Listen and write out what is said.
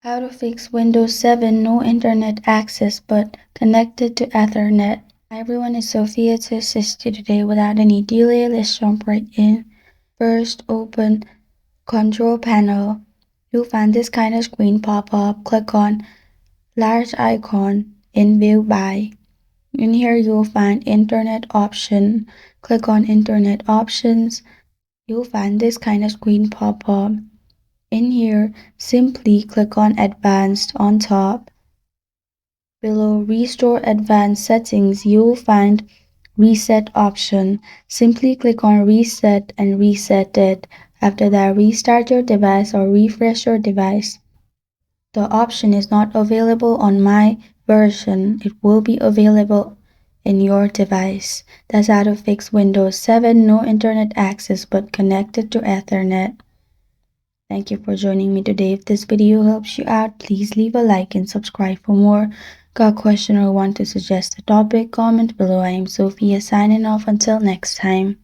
How to fix Windows 7 no internet access but connected to Ethernet. Hi everyone, it's Sophia to assist you today. Without any delay, let's jump right in. First, open Control Panel. You'll find this kind of screen pop up. Click on large icon in View By. In here, you'll find Internet option. Click on Internet options. You'll find this kind of screen pop up. In here, simply click on Advanced on top. Below Restore Advanced Settings, you'll find Reset option. Simply click on Reset and reset it. After that, restart your device or refresh your device. The option is not available on my version. It will be available in your device. That's how to fix Windows 7 no internet access but connected to Ethernet. Thank you for joining me today. If this video helps you out, please leave a like and subscribe for more. Got a question or want to suggest a topic? Comment below. I am Sophia signing off until next time.